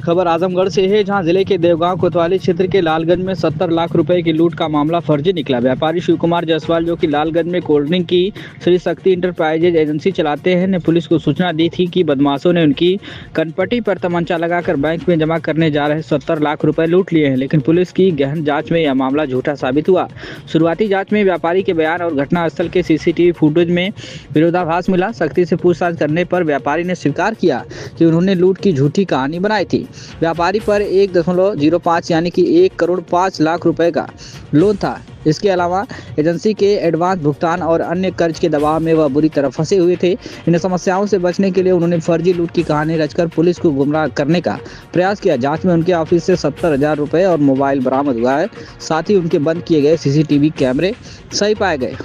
खबर आजमगढ़ से है, जहां जिले के देवगांव कोतवाली क्षेत्र के लालगंज में 70 लाख रुपए की लूट का मामला फर्जी निकला। व्यापारी शिव कुमार जायसवाल, जो कि लालगंज में कोल्ड ड्रिंक की श्री शक्ति इंटरप्राइजेज एजेंसी चलाते हैं, ने पुलिस को सूचना दी थी कि बदमाशों ने उनकी कनपट्टी पर तमंचा लगाकर बैंक में जमा करने जा रहे 70 लाख रुपए लूट लिए हैं। लेकिन पुलिस की गहन जाँच में यह मामला झूठा साबित हुआ। शुरुआती जाँच में व्यापारी के बयान और घटनास्थल के CCTV फुटेज में विरोधाभास मिला। सख्ती से पूछताछ करने पर व्यापारी ने स्वीकार किया कि उन्होंने लूट की झूठी कहानी बनाई थी। व्यापारी पर 1.05 यानी कि 1 करोड़ 5 लाख रुपए का लोन था। इसके अलावा एजेंसी के एडवांस भुगतान और अन्य कर्ज के दबाव में वह बुरी तरह फंसे हुए थे। इन समस्याओं से बचने के लिए उन्होंने फर्जी लूट की कहानी रचकर पुलिस को गुमराह करने का प्रयास किया। जांच में उनके ऑफिस से 70,000 रुपए और मोबाइल बरामद हुआ है। साथ ही उनके बंद किए गए CCTV कैमरे सही पाए गए।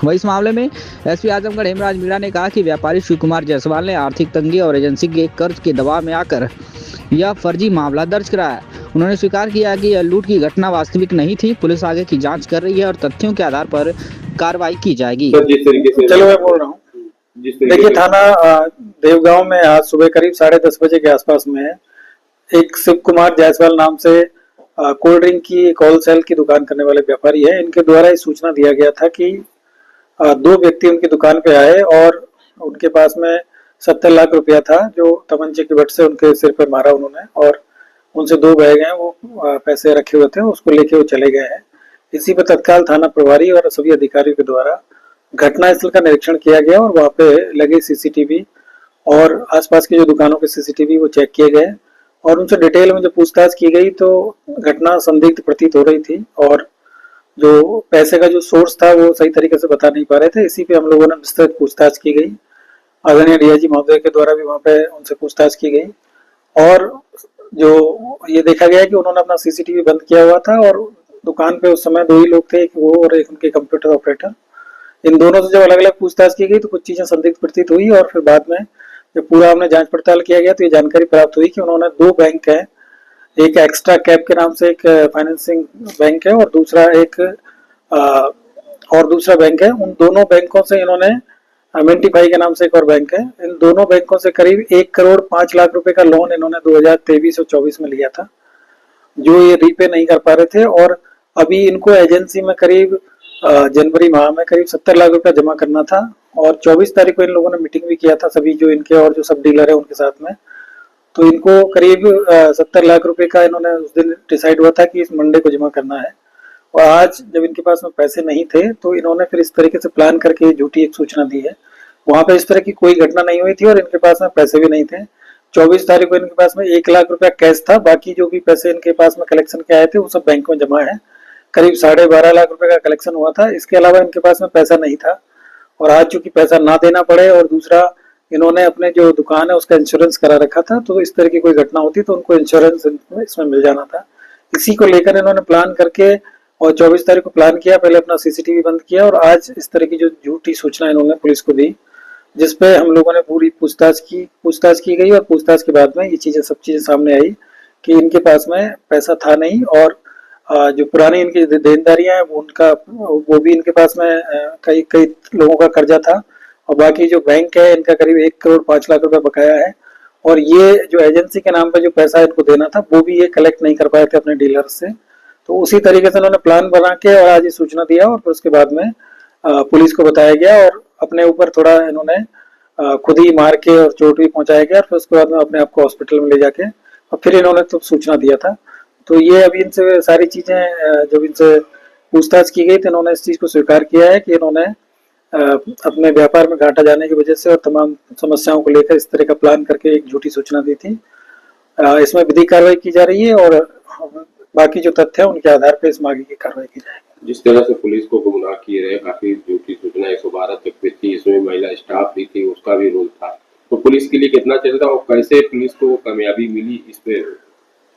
वहीं इस मामले में SP आजमगढ़ हेमराज मीणा ने कहा कि व्यापारी शिव कुमार जायसवाल ने आर्थिक तंगी और एजेंसी के कर्ज के दबाव में आकर यह फर्जी मामला दर्ज कराया। उन्होंने स्वीकार किया कि यह लूट की घटना वास्तविक नहीं थी। पुलिस आगे की जांच कर रही है और तथ्यों के आधार पर कार्रवाई की जाएगी। जिस तरीके से चलो मैं बोल रहा हूँ। देखिए, थाना देवगांव में आज सुबह करीब 10:30 बजे के आसपास में एक शिव कुमार जायसवाल नाम से कोल्ड ड्रिंक की एक होलसेल की दुकान करने वाले व्यापारी है। इनके द्वारा ये सूचना दिया गया था कि 2 व्यक्ति उनकी दुकान पे आए और उनके पास में 70 लाख रुपया था, जो तमंचे की बट से उनके सिर पे मारा उन्होंने, और उनसे 2 बैग हैं वो पैसे रखे हुए थे, उसको लेके वो चले गए हैं। इसी पर तत्काल थाना प्रभारी और सभी अधिकारियों के द्वारा घटनास्थल का निरीक्षण किया गया और वहाँ पे लगे CCTV और आसपास की जो दुकानों के CCTV वो चेक किए गए और उनसे डिटेल में जब पूछताछ की गई तो घटना संदिग्ध प्रतीत हो रही थी और जो पैसे का जो सोर्स था वो सही तरीके से बता नहीं पा रहे थे। इसी पे हम लोगों ने विस्तृत पूछताछ की गई। आदरणीय DIG महोदय के द्वारा भी वहाँ पे उनसे पूछताछ की गई और जो ये देखा गया कि उन्होंने अपना CCTV बंद किया हुआ था और दुकान पे उस समय 2 ही लोग थे, एक वो और एक उनके कंप्यूटर ऑपरेटर। इन दोनों से जब अलग अलग पूछताछ की गई तो कुछ चीजें संदिग्ध प्रतीत हुई और फिर बाद में जब पूरा हमने जांच पड़ताल किया गया तो ये जानकारी प्राप्त हुई कि उन्होंने 2 बैंक है, एक एक्स्ट्रा कैप के नाम से एक फाइनेंसिंग बैंक है और दूसरा बैंक है। उन दोनों बैंकों से इन्होंने मिंटीफाई के नाम से एक और बैंक है, इन दोनों बैंकों से करीब 1 करोड़ 5 लाख रुपए का लोन इन्होंने 2023 और 24 में लिया था, जो ये रीपे नहीं कर पा रहे थे। और अभी इनको एजेंसी में करीब जनवरी माह में करीब 70 लाख रुपया जमा करना था और 24 तारीख को इन लोगों ने मीटिंग भी किया था सभी जो इनके और जो सब डीलर है उनके साथ में। तो इनको करीब 70 लाख रुपए का इन्होंने उस दिन डिसाइड हुआ था कि इस मंडे को जमा करना है और आज जब इनके पास में पैसे नहीं थे तो इन्होंने फिर इस तरीके से प्लान करके झूठी एक सूचना दी है। वहां पे इस तरह की कोई घटना नहीं हुई थी और इनके पास में पैसे भी नहीं थे। 24 तारीख को इनके पास में 1 लाख रुपया कैश था, बाकी जो भी पैसे इनके पास में कलेक्शन के आए थे वो सब बैंक में जमा है। करीब 12.5 लाख रुपए का कलेक्शन हुआ था। इसके अलावा इनके पास में पैसा नहीं था और आज चूंकि पैसा ना देना पड़े और दूसरा इन्होंने अपने जो दुकान है उसका इंश्योरेंस करा रखा था, तो इस तरह की कोई घटना होती तो उनको इंश्योरेंस इसमें मिल जाना था। इसी को लेकर इन्होंने प्लान करके और 24 तारीख को प्लान किया, पहले अपना CCTV बंद किया और आज इस तरह की जो झूठी सूचना इन्होंने पुलिस को दी, जिसपे हम लोगों ने पूरी पूछताछ की गई और पूछताछ के बाद में ये सब चीजें सामने आई कि इनके पास में पैसा था नहीं और जो पुरानी इनकी देनदारियां हैं वो भी इनके पास में कई लोगों का कर्जा था और बाकी जो बैंक है इनका करीब 1 करोड़ 5 लाख रुपए बकाया है और ये जो एजेंसी के नाम पे जो पैसा इनको देना था वो भी ये कलेक्ट नहीं कर पाए थे अपने डीलर से। तो उसी तरीके से उन्होंने प्लान बना के और आज ये सूचना दिया और फिर उसके बाद में पुलिस को बताया गया और अपने ऊपर थोड़ा इन्होंने खुद ही मार के और चोट भी पहुंचाया गया और फिर उसके बाद में अपने आप को हॉस्पिटल में ले जाके और फिर इन्होंने तो सूचना दिया था। तो ये अभी इनसे सारी चीजें जब इनसे पूछताछ की गई तो इन्होंने इस चीज को स्वीकार किया है कि इन्होंने अपने व्यापार में घाटा जाने की वजह से और तमाम समस्याओं को लेकर इस तरह का प्लान करके एक झूठी सूचना दी थी। इसमें विधिक कार्रवाई की जा रही है और बाकी जो तथ्य है उनके आधार पर इसमें आगे की कार्रवाई की जाएगी। जिस तरह से पुलिस को गुमराह किए रहे, काफी झूठी सूचना 112 तक भी थी, इसमें महिला स्टाफ भी थी, उसका भी रोल था, तो पुलिस के लिए कितना चलता और कैसे पुलिस को कामयाबी मिली इस पे?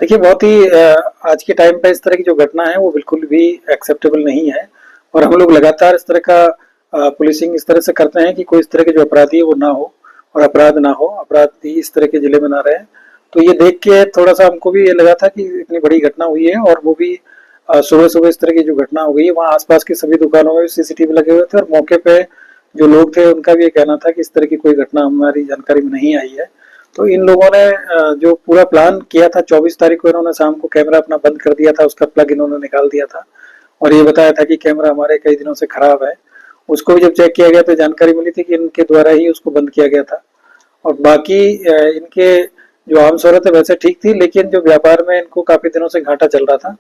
देखिए, बहुत ही आज के टाइम पे इस तरह की जो घटना है वो बिल्कुल भी एक्सेप्टेबल नहीं है और हम लोग लगातार इस तरह का पुलिसिंग इस तरह से करते हैं कि कोई इस तरह के जो अपराधी है वो ना हो और अपराध ना हो, अपराधी इस तरह के जिले में ना रहे। तो ये देख के थोड़ा सा हमको भी ये लगा था कि इतनी बड़ी घटना हुई है और वो भी सुबह सुबह इस तरह की जो घटना हो गई है, वहाँ आसपास की सभी दुकानों में भी CCTV लगे हुए थे और मौके पे जो लोग थे उनका भी ये कहना था कि इस तरह की कोई घटना हमारी जानकारी में नहीं आई है। तो इन लोगों ने जो पूरा प्लान किया था 24 तारीख को, इन्होंने शाम को कैमरा अपना बंद कर दिया था, उसका प्लग इन्होंने निकाल दिया था और ये बताया था कि कैमरा हमारे कई दिनों से खराब है। उसको भी जब चेक किया गया तो जानकारी मिली थी कि इनके द्वारा ही उसको बंद किया गया था। और बाकी इनके जो आम शोहरत है वैसे ठीक थी, लेकिन जो व्यापार में इनको काफी दिनों से घाटा चल रहा था,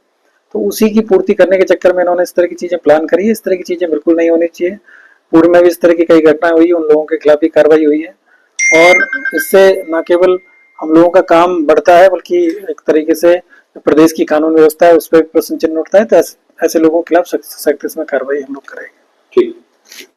तो उसी की पूर्ति करने के चक्कर में इन्होंने इस तरह की चीजें प्लान करी है। इस तरह की चीजें बिल्कुल नहीं होनी चाहिए। पूर्व में भी इस तरह की कई घटनाएं हुई, उन लोगों के खिलाफ भी कार्रवाई हुई है और इससे न केवल हम लोगों का काम बढ़ता है, बल्कि एक तरीके से प्रदेश की कानून व्यवस्था है उस पर प्रश्न चिन्ह उठता है। तो ऐसे लोगों के खिलाफ सख्त से सख्त इसमें कार्रवाई हम लोग करेंगे।